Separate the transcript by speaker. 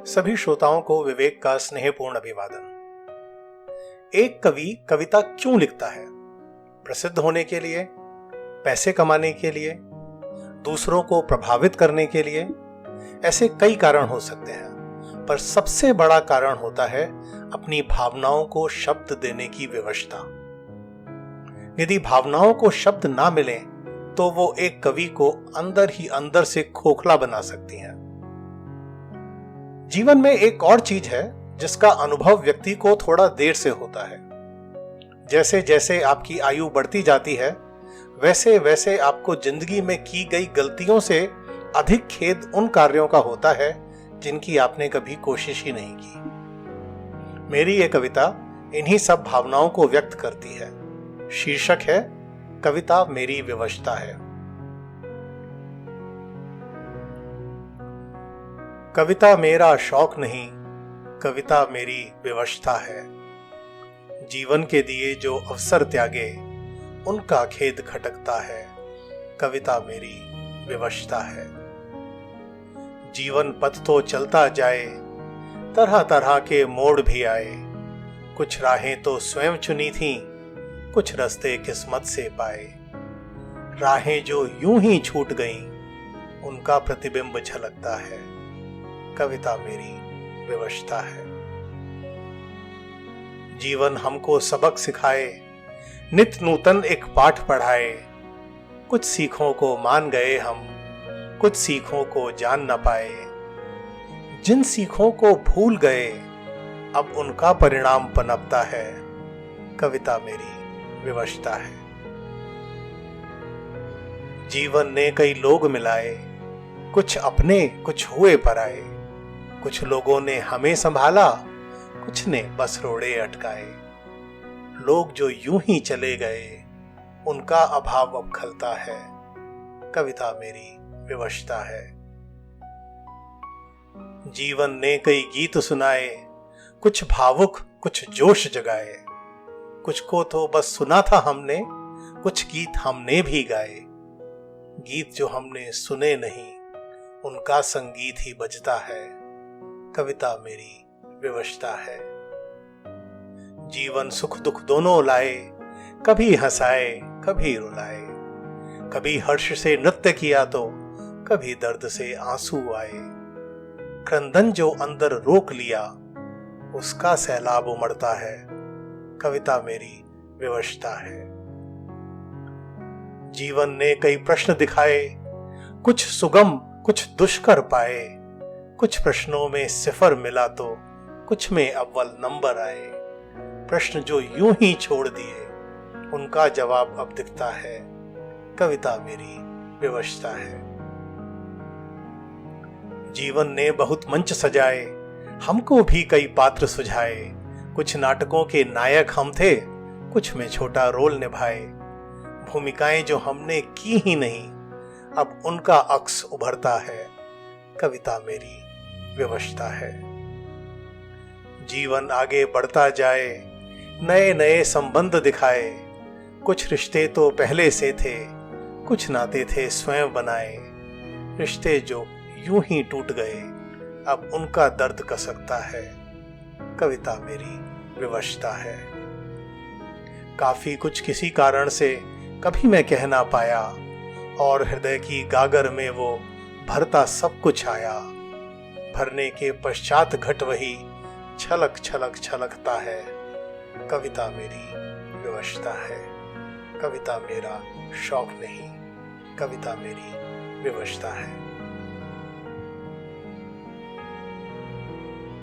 Speaker 1: सभी श्रोताओं को विवेक का स्नेहपूर्ण अभिवादन। एक कवि कविता क्यों लिखता है? प्रसिद्ध होने के लिए, पैसे कमाने के लिए, दूसरों को प्रभावित करने के लिए? ऐसे कई कारण हो सकते हैं, पर सबसे बड़ा कारण होता है अपनी भावनाओं को शब्द देने की विवशता। यदि भावनाओं को शब्द ना मिले तो वो एक कवि को अंदर ही अंदर से खोखला बना सकती हैं। जीवन में एक और चीज है जिसका अनुभव व्यक्ति को थोड़ा देर से होता है। जैसे जैसे आपकी आयु बढ़ती जाती है, वैसे वैसे आपको जिंदगी में की गई गलतियों से अधिक खेद उन कार्यों का होता है जिनकी आपने कभी कोशिश ही नहीं की। मेरी ये कविता इन्हीं सब भावनाओं को व्यक्त करती है। शीर्षक है कविता मेरी विवशता है। कविता मेरा शौक नहीं, कविता मेरी विवशता है। जीवन के दिए जो अवसर त्यागे, उनका खेद खटकता है। कविता मेरी विवशता है। जीवन पथ तो चलता जाए, तरह तरह के मोड़ भी आए। कुछ राहें तो स्वयं चुनी थीं, कुछ रास्ते किस्मत से पाए। राहें जो यूं ही छूट गईं, उनका प्रतिबिंब झलकता है। कविता मेरी विवशता है। जीवन हमको सबक सिखाए, नित नूतन एक पाठ पढ़ाए। कुछ सीखों को मान गए हम, कुछ सीखों को जान न पाए। जिन सीखों को भूल गए, अब उनका परिणाम पनपता है। कविता मेरी विवशता है। जीवन ने कई लोग मिलाए, कुछ अपने कुछ हुए पराए। कुछ लोगों ने हमें संभाला, कुछ ने बस रोड़े अटकाए। लोग जो यूं ही चले गए, उनका अभाव अब खलता है। कविता मेरी विवशता है। जीवन ने कई गीत सुनाए, कुछ भावुक कुछ जोश जगाए। कुछ को तो बस सुना था हमने, कुछ गीत हमने भी गाए। गीत जो हमने सुने नहीं, उनका संगीत ही बजता है। कविता मेरी विवशता है। जीवन सुख दुख दोनों लाए, कभी हंसाए कभी रुलाए। कभी हर्ष से नृत्य किया तो कभी दर्द से आंसू आए। क्रंदन जो अंदर रोक लिया, उसका सैलाब उमड़ता है। कविता मेरी विवशता है। जीवन ने कई प्रश्न दिखाए, कुछ सुगम कुछ दुष्कर पाए। कुछ प्रश्नों में सिफर मिला तो कुछ में अव्वल नंबर आए। प्रश्न जो यूं ही छोड़ दिए, उनका जवाब अब दिखता है। कविता मेरी विवशता है। जीवन ने बहुत मंच सजाए, हमको भी कई पात्र सुझाए। कुछ नाटकों के नायक हम थे, कुछ में छोटा रोल निभाए। भूमिकाएं जो हमने की ही नहीं, अब उनका अक्स उभरता है। कविता मेरी विवशता है। जीवन आगे बढ़ता जाए, नए नए संबंध दिखाए। कुछ रिश्ते तो पहले से थे, कुछ नाते थे स्वयं बनाए। रिश्ते जो यूं ही टूट गए, अब उनका दर्द कसकता है। कविता मेरी विवशता है। काफी कुछ किसी कारण से कभी मैं कह ना पाया, और हृदय की गागर में वो भरता सब कुछ आया। भरने के पश्चात घट वही छलक छलक छलकता है। कविता मेरी विवशता है। कविता मेरा शौक नहीं, कविता मेरी विवशता है।